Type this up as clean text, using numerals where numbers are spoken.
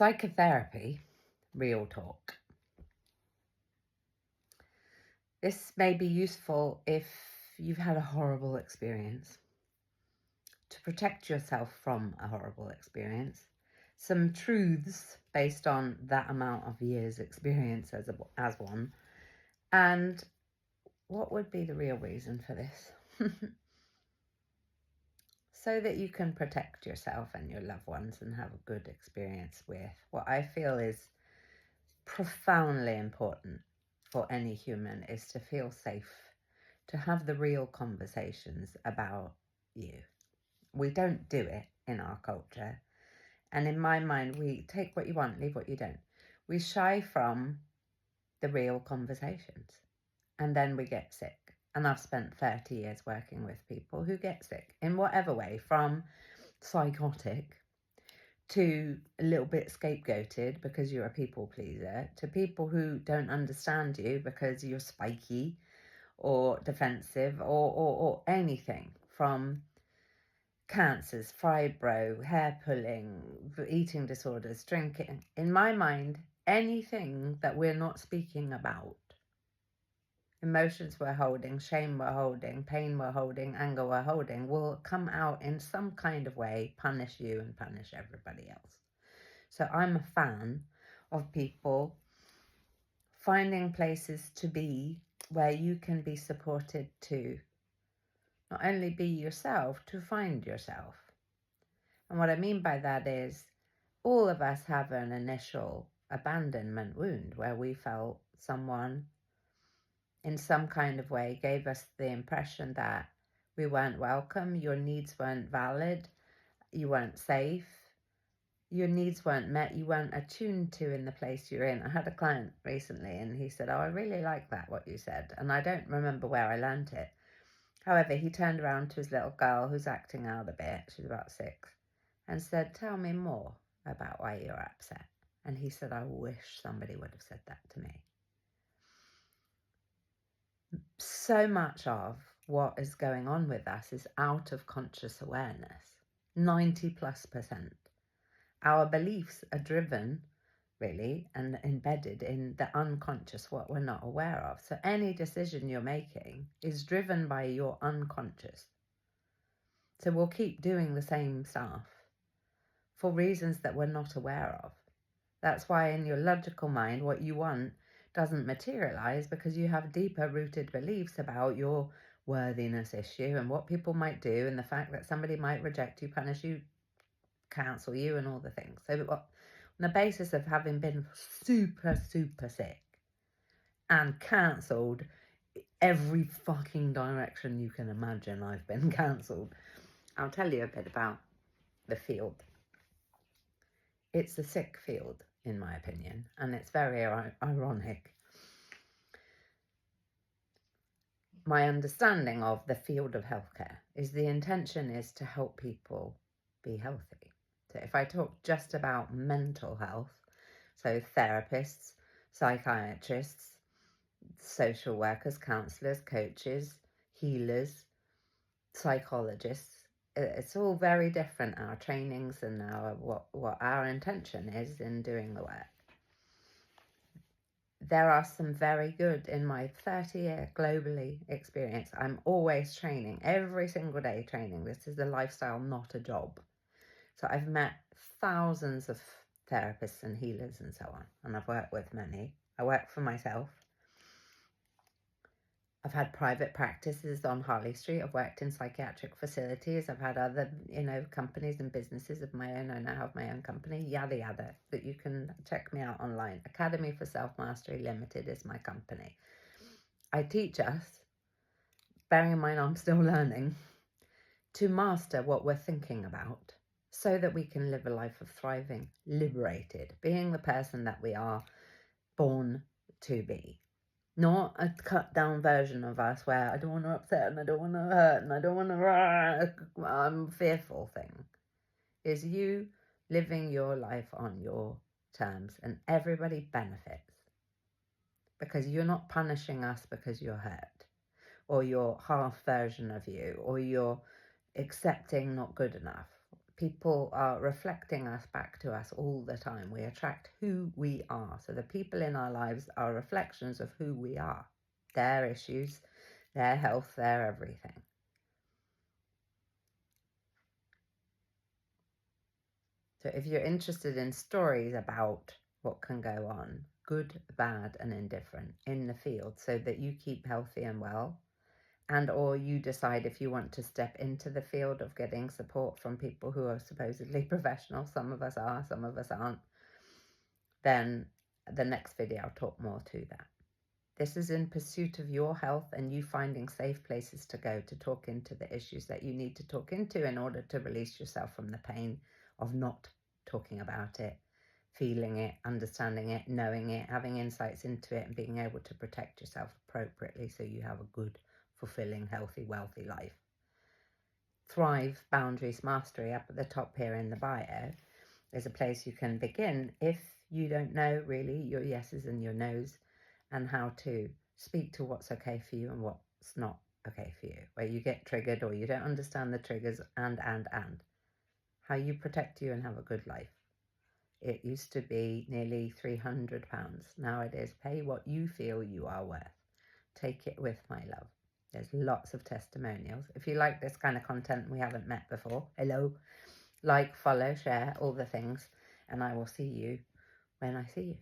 Psychotherapy, real talk. This may be useful if you've had a horrible experience. To protect yourself from a horrible experience, some truths based on that amount of years experience as one, and what would be the real reason for this? So that you can protect yourself and your loved ones and have a good experience with what I feel is profoundly important for any human is to feel safe, to have the real conversations about you. We don't do it in our culture. And in my mind, we take what you want, leave what you don't. We shy from the real conversations and then we get sick. And I've spent 30 years working with people who get sick in whatever way, from psychotic to a little bit scapegoated because you're a people pleaser, to people who don't understand you because you're spiky or defensive or anything, from cancers, fibro, hair pulling, eating disorders, drinking. In my mind, anything that we're not speaking about, emotions we're holding, shame we're holding, pain we're holding, anger we're holding, will come out in some kind of way, punish you and punish everybody else. So I'm a fan of people finding places to be where you can be supported to not only be yourself, to find yourself. And what I mean by that is all of us have an initial abandonment wound where we felt someone in some kind of way gave us the impression that we weren't welcome, your needs weren't valid, you weren't safe, your needs weren't met, you weren't attuned to in the place you're in. I had a client recently and he said, "Oh, I really like that, what you said." And I don't remember where I learned it. However, he turned around to his little girl who's acting out a bit, she's about 6, and said, "Tell me more about why you're upset." And he said, "I wish somebody would have said that to me." So much of what is going on with us is out of conscious awareness, 90+%. Our beliefs are driven, really, and embedded in the unconscious, what we're not aware of. So any decision you're making is driven by your unconscious. So we'll keep doing the same stuff for reasons that we're not aware of. That's why in your logical mind, what you want doesn't materialize, because you have deeper rooted beliefs about your worthiness issue and what people might do, and the fact that somebody might reject you, punish you, cancel you, and all the things. So on the basis of having been super sick and cancelled every fucking direction you can imagine, I've been cancelled. I'll tell you a bit about the field. It's a sick field, in my opinion, and it's very ironic. My understanding of the field of healthcare is the intention is to help people be healthy. So if I talk just about mental health, so therapists, psychiatrists, social workers, counsellors, coaches, healers, psychologists, it's all very different, our trainings and what our intention is in doing the work. There are some very good, in my 30-year globally experience, I'm always training, every single day training. This is a lifestyle, not a job. So I've met thousands of therapists and healers and so on, and I've worked with many. I work for myself. I've had private practices on Harley Street. I've worked in psychiatric facilities. I've had other, companies and businesses of my own. I now have my own company, yada, yada, that you can check me out online. Academy for Self-Mastery Ltd is my company. I teach us, bearing in mind I'm still learning, to master what we're thinking about so that we can live a life of thriving, liberated, being the person that we are born to be. Not a cut down version of us where I don't want to upset and I don't want to hurt and I don't want to, I'm fearful thing. Is you living your life on your terms and everybody benefits. Because you're not punishing us because you're hurt, or your half version of you, or you're accepting not good enough. people are reflecting us back to us all the time. We attract who we are. So the people in our lives are reflections of who we are, their issues, their health, their everything. So if you're interested in stories about what can go on, good, bad, and indifferent in the field, so that you keep healthy and well, and or you decide if you want to step into the field of getting support from people who are supposedly professional, some of us are, some of us aren't, then the next video I'll talk more to that. This is in pursuit of your health and you finding safe places to go to talk into the issues that you need to talk into in order to release yourself from the pain of not talking about it, feeling it, understanding it, knowing it, having insights into it, and being able to protect yourself appropriately so you have a good, fulfilling, healthy, wealthy life. Thrive, Boundaries, Mastery, up at the top here in the bio, is a place you can begin if you don't know really your yeses and your nos, and how to speak to what's okay for you and what's not okay for you, where you get triggered or you don't understand the triggers, and how you protect you and have a good life. It used to be nearly £300. Now it is pay what you feel you are worth. Take it with my love. There's lots of testimonials. If you like this kind of content and we haven't met before, hello, like, follow, share, all the things, and I will see you when I see you.